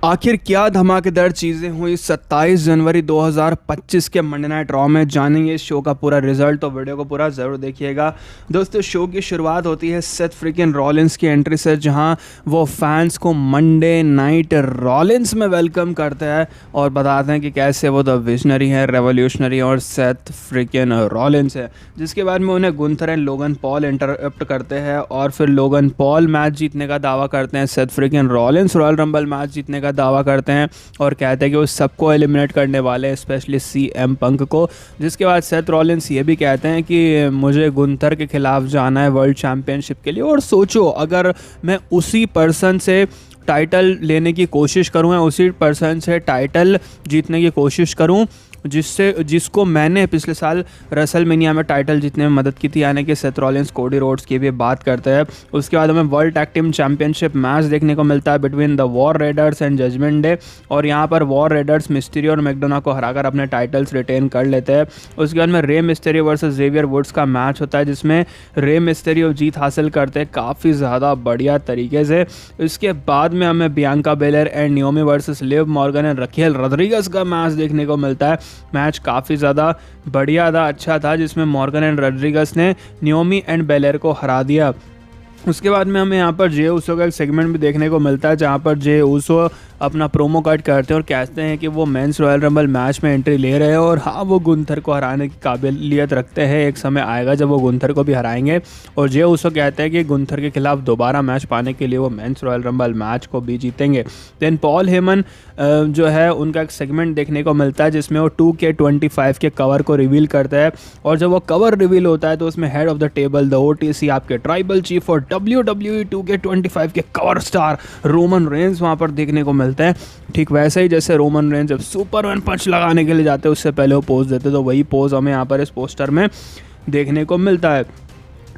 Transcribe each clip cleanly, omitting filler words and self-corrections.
आखिर क्या धमाकेदार चीज़ें हुई 27 जनवरी 2025 के मंडे नाइट रॉ में, जानेंगे इस शो का पूरा रिजल्ट। तो वीडियो को पूरा ज़रूर देखिएगा। दोस्तों, शो की शुरुआत होती है सेथ फ्रीकिन रॉलिंस की एंट्री से, जहां वो फैंस को मंडे नाइट रॉलिंस में वेलकम करते हैं और बताते हैं कि कैसे वो द विजनरी है, रेवोल्यूशनरी और सेथ फ्रीकिन रॉलिंस है। जिसके बाद में उन्हें Gunther and Logan Paul interrupt करते हैं और फिर लोगन पॉल मैच जीतने का दावा करते हैं। Seth freakin Rollins Royal Rumble match जीतने का दावा करते हैं और कहते हैं कि वो सबको एलिमिनेट करने वाले हैं, स्पेशली CM पंक को। जिसके बाद सेथ रॉलिंस ये भी कहते हैं कि मुझे गुंथर के खिलाफ जाना है वर्ल्ड चैम्पियनशिप के लिए। और सोचो, अगर मैं उसी पर्सन से टाइटल लेने की कोशिश करूँ या उसी पर्सन से टाइटल जीतने की कोशिश करूँ जिसको मैंने पिछले साल रेसलमेनिया में टाइटल जीतने में मदद की थी, यानी कि सेथ रॉलिंस कोडी रोड्स की भी बात करते हैं। उसके बाद हमें world tag team championship match देखने को मिलता है between the War Raiders and Judgment Day, और यहाँ पर वॉर रेडर्स मिस्टीरियो और मैकडोना को हराकर अपने टाइटल्स रिटेन कर लेते हैं। उसके बाद में Rey Mysterio versus Xavier Woods का मैच होता है, जिसमें रे मिस्टीरियो जीत हासिल करते हैं काफ़ी ज़्यादा बढ़िया तरीके से। इसके बाद में हमें Bianca baler and Naomi versus Liv Morgan and Raquel Rodriguez का मैच देखने को मिलता है। मैच काफ़ी ज़्यादा बढ़िया था, अच्छा था, जिसमें मॉर्गन एंड रोड्रिगेज ने नियोमी एंड बेलर को हरा दिया। उसके बाद में हमें यहाँ पर जे ऊसो का एक सेगमेंट भी देखने को मिलता है, जहाँ पर जे ऊसो अपना प्रोमो कट करते हैं और कहते हैं कि वो मेंस रॉयल रंबल मैच में एंट्री ले रहे हैं और हाँ, वो गुंथर को हराने की काबिलियत रखते हैं। एक समय आएगा जब वो गुंथर को भी हराएंगे। और जे ऊसो कहते हैं कि गुंथर के खिलाफ दोबारा मैच पाने के लिए वो मेंस रॉयल रंबल मैच को भी जीतेंगे। देन पॉल हेमन जो है, उनका एक सेगमेंट देखने को मिलता है जिसमें वो 2K25 के कवर को रिवील करते हैं। और जब वो कवर रिवील होता है तो उसमें head of the table the OTC, आपके ट्राइबल चीफ और WWE 2K25 के कवर स्टार रोमन रेंज वहाँ पर देखने को मिलते हैं। ठीक वैसे ही जैसे रोमन रेंज जब सुपरमैन पंच लगाने के लिए जाते हैं उससे पहले वो पोज देते, तो वही पोज हमें यहाँ पर इस पोस्टर में देखने को मिलता है।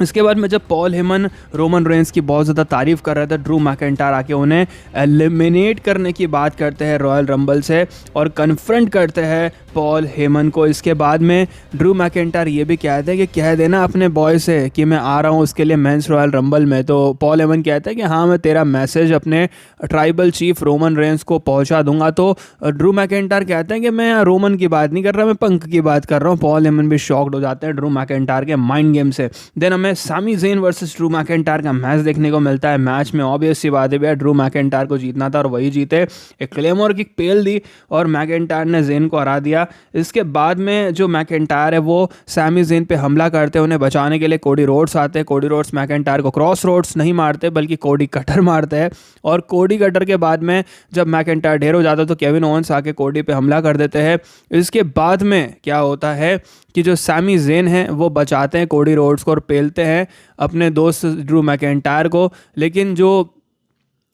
इसके बाद में जब पॉल हेमन रोमन रेंज की बहुत ज़्यादा तारीफ़ कर रहे थे, ड्रू मैकिंटायर आके उन्हें एलिमिनेट करने की बात करते हैं रॉयल रंबल से और कन्फ्रंट करते हैं पॉल हेमन को। इसके बाद में ड्रू मैकिंटायर ये भी कहते हैं कि कह देना अपने बॉय से कि मैं आ रहा हूँ उसके लिए मेंस रॉयल रंबल में। तो पॉल हेमन कहते हैं कि हाँ, मैं तेरा मैसेज अपने ट्राइबल चीफ रोमन रेंज को पहुँचा दूंगा। तो ड्रू मैकिंटायर कहते हैं कि मैं रोमन की बात नहीं कर रहा, मैं पंक की बात कर रहा हूँ। पॉल हेमन भी शॉक्ड हो जाते हैं ड्रू मैकिंटायर के माइंड गेम से। देन हमें सामी ज़ेन वर्सेस ड्रू मैकिंटायर का मैच देखने को मिलता है। मैच में ऑब्वियस सी बात है भैया, ड्रू मैकिंटायर को जीतना था और वही जीते। एक क्लेमोर की पेल दी और मैकिंटायर ने ज़ेन को हरा दिया। इसके बाद में जो मैकिंटायर है वो सैमी ज़ेन पे हमला करते हैं, उन्हें बचाने के लिए कोडी रोड्स आते हैं। कोडी रोड्स मैकिंटायर को क्रॉस रोड्स नहीं मारते बल्कि कोडी कटर मारते हैं। और कोडी कटर के बाद में जब मैकिंटायर ढेर हो जाता है तो केविन ओवेंस आके कोडी पे हमला कर देते हैं। इसके बाद में क्या होता है कि जो सैमी ज़ेन है वो बचाते हैं कोडी रोड्स को और पेलते हैं अपने दोस्त ड्रू मैकिंटायर को। लेकिन जो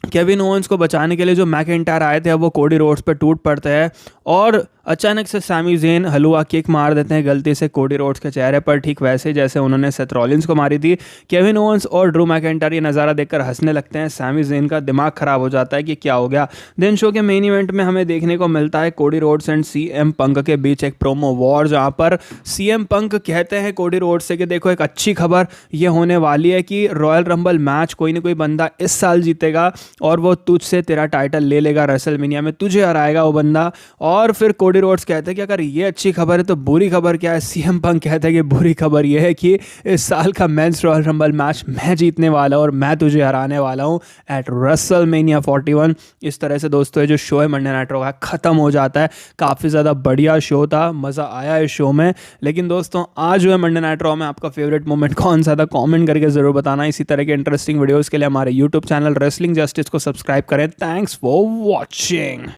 केविन ओवेंस को बचाने के लिए जो मैकिंटायर आए थे, अब वो कोडी रोड्स पे टूट पड़ते हैं और अचानक से सैमी ज़ेन हलवा किक मार देते हैं गलती से कोडी रोड्स के चेहरे पर, ठीक वैसे जैसे उन्होंने सेथ रॉलिंस को मारी थी। केविन ओवेंस और ड्रू मैकिंटायर ये नज़ारा देखकर हंसने लगते हैं। सैमी ज़ेन का दिमाग खराब हो जाता है कि क्या हो गया। देन शो के मेन इवेंट में हमें देखने को मिलता है कोडी रोड्स एंड CM पंक के बीच एक प्रोमो वॉर, जहाँ पर CM पंक कहते हैं कोडी रोड्स से कि देखो, एक अच्छी खबर ये होने वाली है कि रॉयल रंबल मैच कोई ना कोई बंदा इस साल जीतेगा और वो तुझसे तेरा टाइटल ले लेगा रेसलमेनिया में, तुझे हराएगा वो बंदा। और फिर कोडी रोड्स कहते हैं कि अगर ये अच्छी खबर है तो बुरी खबर क्या है। CM पंक कहते हैं कि बुरी खबर ये है कि इस साल का मेंस रॉयल रंबल मैच मैं जीतने वाला हूँ और मैं तुझे हराने वाला हूँ एट रेसलमेनिया 41। इस तरह से दोस्तों ये जो शो है मंडे नाइट रॉ का ख़त्म हो जाता है। काफ़ी ज़्यादा बढ़िया शो था, मज़ा आया इस शो में। लेकिन दोस्तों, आज जो है मंडे नाइट रॉ में आपका फेवरेट मोमेंट कौन सा था, कॉमेंट करके ज़रूर बताना। इसी तरह के इंटरेस्टिंग वीडियोज़ के लिए हमारे यूट्यूब चैनल रेसलिंग जस्टिस को सब्सक्राइब करें। Thanks for watching.